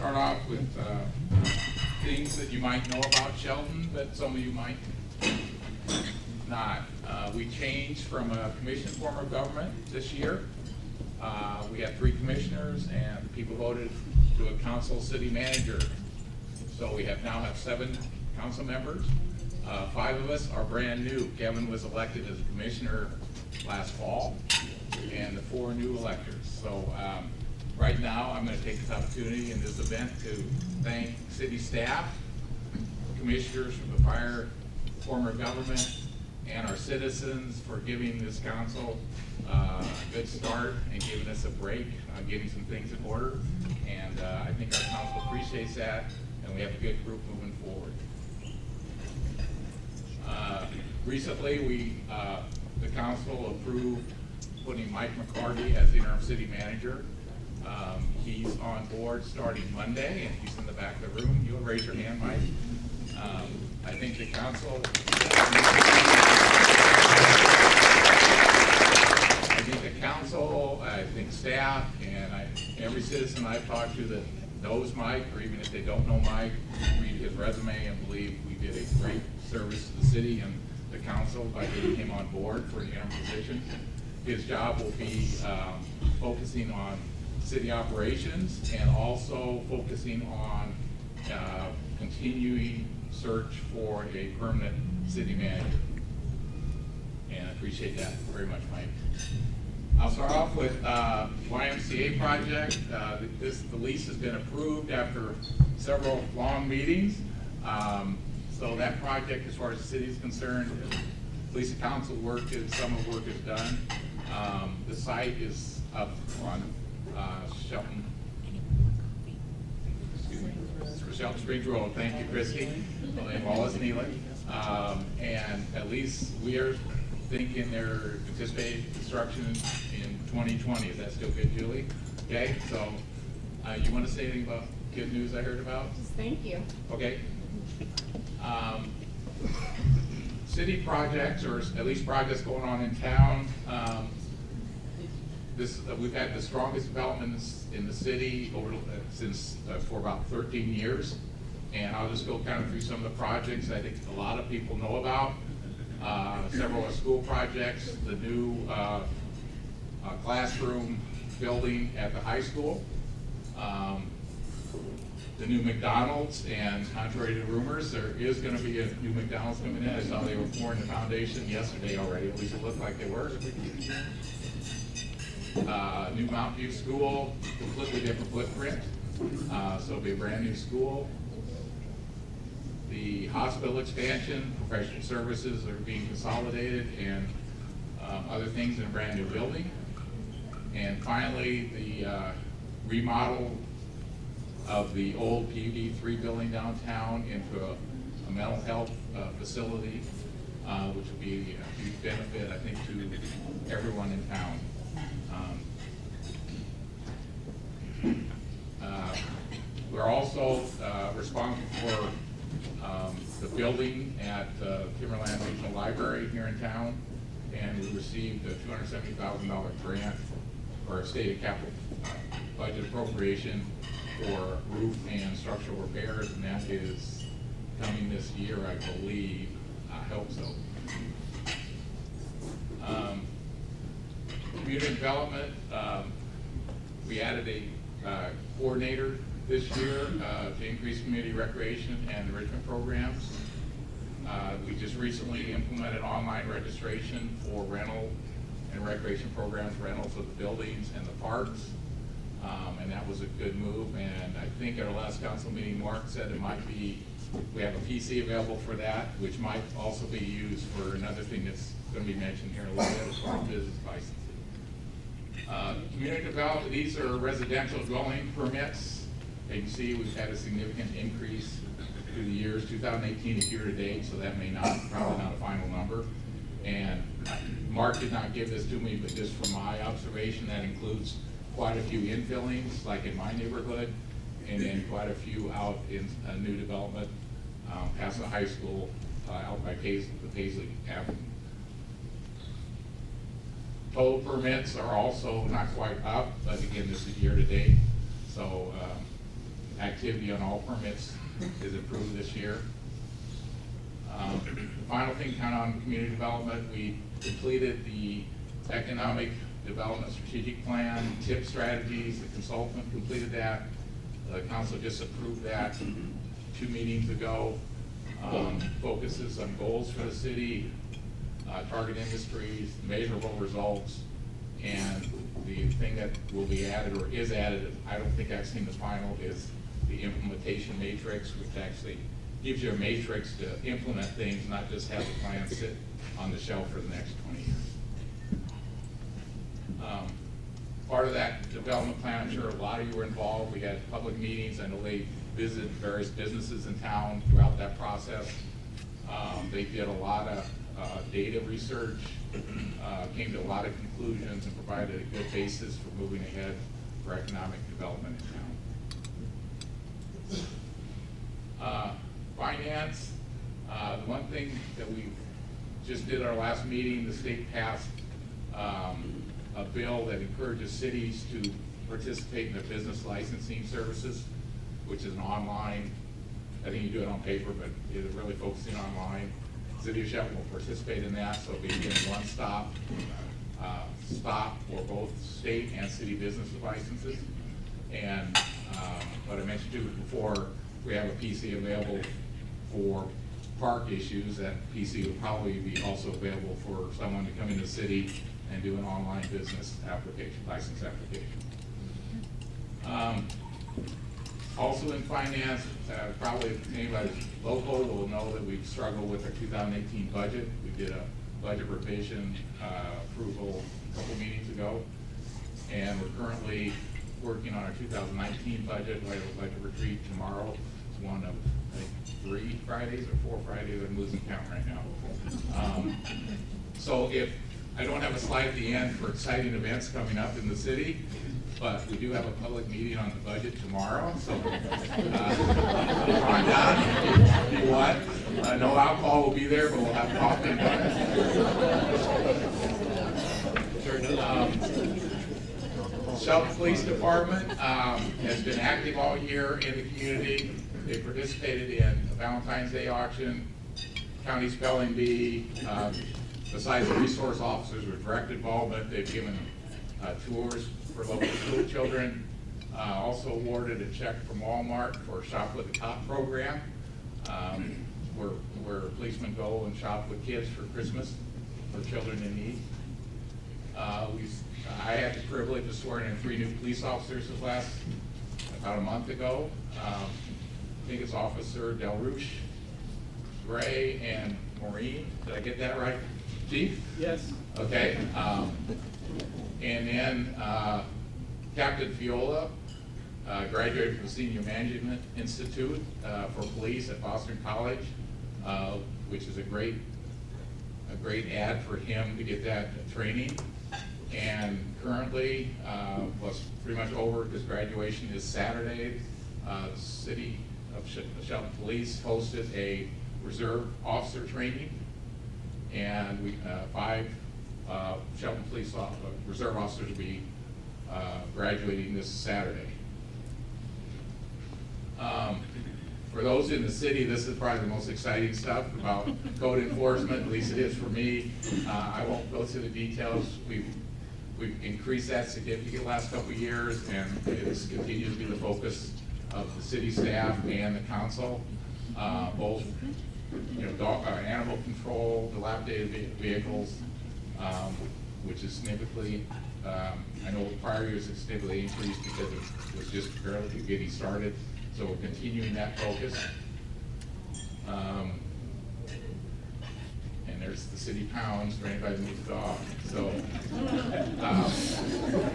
start off with things that you might know about Shelton, but some of you might not. We changed from a commission form of government this year. We had 3 commissioners, and people voted to a council city manager. So we now have 7 council members. 5 of us are brand new. Kevin was elected as a commissioner last fall, and the 4 new electors. So right now, I'm going to take this opportunity in this event to thank city staff, commissioners from the prior form of government, and our citizens for giving this council a good start and giving us a break, getting some things in order. And I think our council appreciates that, and we have a good group moving forward. Recently, the council approved putting Mike McCarty as interim city manager. He's on board starting Monday, and he's in the back of the room. You'll raise your hand, Mike. I think the council, I think staff, and every citizen I've talked to that knows Mike, or even if they don't know Mike, read his resume and believe we did a great service to the city and the council by getting him on board for an interim position. His job will be focusing on city operations and also focusing on continuing search for a permanent city manager. And I appreciate that very much, Mike. I'll start off with YMCA project. The lease has been approved after several long meetings. So that project, as far as the city is concerned, police and council work is, some of the work is done. The site is up on Shelton Springs Road. Thank you, Christy, and Wallace Nealon. And at least we are thinking they're anticipating construction in 2020. Is that still good, Julie? Okay, so you want to say anything about good news I heard about? Just thank you. Okay. City projects, or at least projects going on in town. We've had the strongest development in the city for about 13 years. And I'll just go kind of through some of the projects I think a lot of people know about. Several school projects, the new classroom building at the high school, the new McDonald's, and contrary to rumors, there is going to be a new McDonald's coming in. I saw they were pouring the foundation yesterday already, at least it looked like they were. New Mountain View School, completely different footprint, so it'll be a brand new school. The hospital expansion, professional services are being consolidated, and other things in a brand new building. And finally, the remodel of the old PUD 3 building downtown into a mental health facility, which will be a huge benefit, I think, to everyone in town. We're also responsible for the building at Timberland Regional Library here in town, and we received a $270,000 grant for a stated capital budget appropriation for roof and structural repairs, and that is coming this year, I believe. I hope so. Community development, we added a coordinator this year to increase community recreation and enrichment programs. We just recently implemented online registration for rental and recreation programs, rentals of the buildings and the parks, and that was a good move. And I think at our last council meeting, Mark said it might be, we have a PC available for that, which might also be used for another thing that's going to be mentioned here in a little bit, as far as business licenses. Community development, these are residential dwelling permits. You can see we've had a significant increase through the years. 2018 is year to date, so that may probably not a final number. And Mark did not give this to me, but just from my observation, that includes quite a few infillings, like in my neighborhood, and then quite a few out in a new development past the high school out by the Paisley Avenue. Total permits are also not quite up, but again, this is year to date. So activity on all permits is improved this year. The final thing, kind of on community development, we completed the economic development strategic plan, TIP strategies. The consultant completed that. The council just approved that 2 meetings ago. Focuses on goals for the city, target industries, measurable results, and the thing that will be added or is added, I don't think I've seen the final, is the implementation matrix, which actually gives you a matrix to implement things, not just have the plan sit on the shelf for the next 20 years. Part of that development plan, I'm sure a lot of you were involved. We had public meetings. I know they visited various businesses in town throughout that process. They did a lot of data research, came to a lot of conclusions, and provided a good basis for moving ahead for economic development in town. Finance, the one thing that we just did at our last meeting, the state passed a bill that encourages cities to participate in their business licensing services, which is an online, I think you do it on paper, but it's really focusing online. City of Shelton will participate in that, so it'll be a one-stop stop for both state and city business licenses. And what I mentioned to you before, we have a PC available for park issues. That PC will probably be also available for someone to come in the city and do an online business application, license application. Also in finance, probably if anybody's local will know that we've struggled with our 2018 budget. We did a budget revision approval a couple meetings ago, and we're currently working on our 2019 budget. We have a budget retreat tomorrow. It's one of, I think, 3 Fridays or 4 Fridays. I'm losing count right now. So if I don't have a slide at the end for exciting events coming up in the city, but we do have a public meeting on the budget tomorrow, so come on down if you want. No alcohol will be there, but we'll have coffee and donuts. Shelton Police Department has been active all year in the community. They participated in a Valentine's Day auction, county spelling bee. Besides the resource officers with direct involvement, they've given tours for local school children. Also awarded a check from Walmart for Shop with the Cop program, where policemen go and shop with kids for Christmas for children in need. I had the privilege of swearing in 3 new police officers about a month ago. I think it's Officer Del Ruche, Gray, and Maureen. Did I get that right, Chief? Yes. Okay. And then Captain Fiola graduated from the Senior Management Institute for Police at Boston College, which is a great ad for him to get that training. And currently, was pretty much over. His graduation is Saturday. The City of Shelton Police hosted a reserve officer training, and we 5 Shelton Police reserve officers will be graduating this Saturday. For those in the city, this is probably the most exciting stuff about code enforcement, at least it is for me. I won't go through the details. We've increased that significantly the last couple of years, and it continues to be the focus of the city staff and the council. Both, animal control, dilapidated vehicles, which is significantly, I know prior years it significantly increased because it was just barely getting started. So we're continuing that focus. And there's the city pounds for anybody who needs a dog. So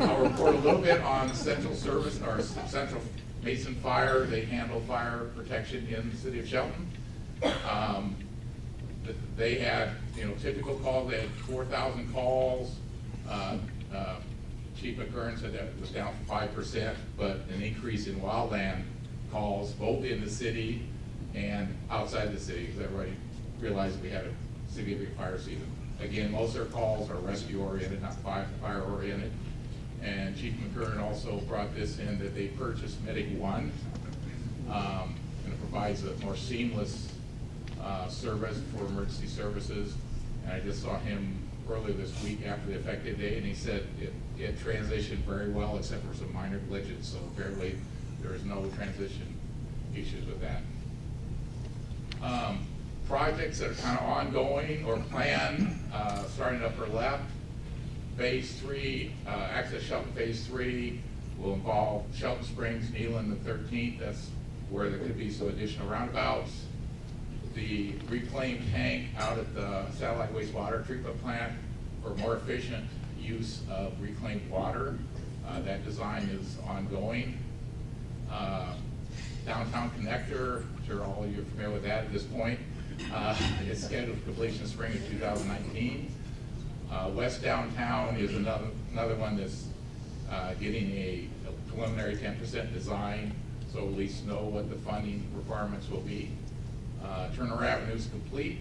I'll report a little bit on Central Service, or Central Mason Fire. They handle fire protection in the city of Shelton. They had, typical calls. They had 4,000 calls. Chief occurrence said that was down 5%, but an increase in wildland calls both in the city and outside the city, because everybody realized we had a significant fire season. Again, most of their calls are rescue oriented, not fire oriented. And Chief McCurran also brought this in, that they purchased Medic One, provides a more seamless service for emergency services. And I just saw him earlier this week after the effective date, and he said it transitioned very well except for some minor glitches, so apparently there is no transition issues with that. Projects that are kind of ongoing or planned, starting upper left, phase 3, Access Shelton phase 3 will involve Shelton Springs, Neelan, the 13th. That's where there could be some additional roundabouts. The reclaimed tank out at the satellite wastewater treatment plant for more efficient use of reclaimed water. That design is ongoing. Downtown connector, I'm sure all of you are familiar with that at this point. It's scheduled for completion in spring of 2019. West Downtown is another one that's getting a preliminary 10% design, so at least know what the funding requirements will be. Turner Avenue is complete.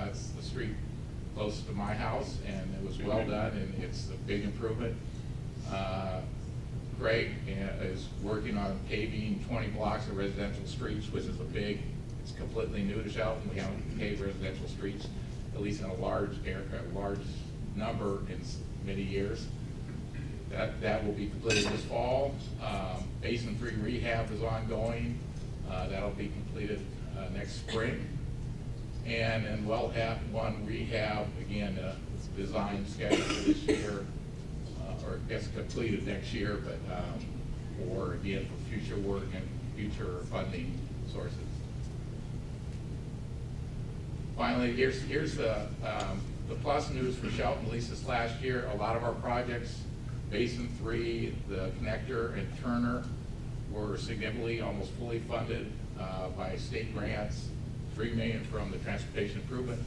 It's the street close to my house, and it was well done, and it's a big improvement. Craig is working on paving 20 blocks of residential streets, which is it's completely new to Shelton. We haven't paved residential streets, at least in a large number in many years. That will be completed this fall. Basin 3 rehab is ongoing. That'll be completed next spring. And then Wellhat 1 rehab, again, design scheduled for this year, or gets completed next year, but or again for future work and future funding sources. Finally, here's the plus news for Shelton, at least this last year. A lot of our projects, Basin 3, the connector, and Turner, were significantly, almost fully funded by state grants. $3 million from the Transportation Improvement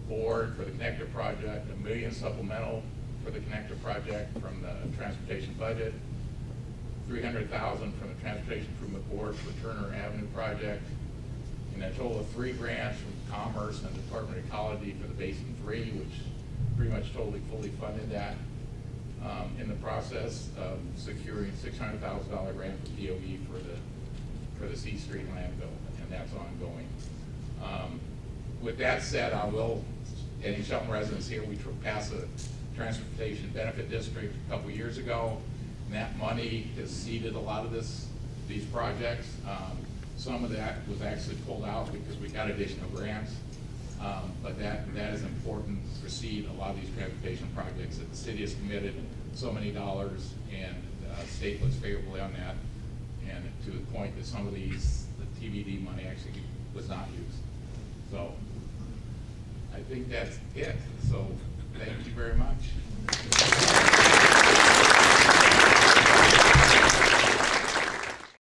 Board for the connector project, $1 million supplemental for the connector project from the transportation budget, $300,000 from the Transportation Improvement Board for Turner Avenue project, and a total of 3 grants from Commerce and Department of Ecology for the Basin 3, which pretty much totally fully funded that. In the process of securing $600,000 grant from DOE for the C Street landfill, and that's ongoing. With that said, any Shelton residents here, we passed a transportation benefit district a couple years ago, and that money has seeded a lot of these projects. Some of that was actually pulled out because we got additional grants, but that is important to seed a lot of these transportation projects that the city has committed so many dollars, and the state looks favorably on that, and to the point that some of the TBD money actually was not used. So I think that's it. So thank you very much.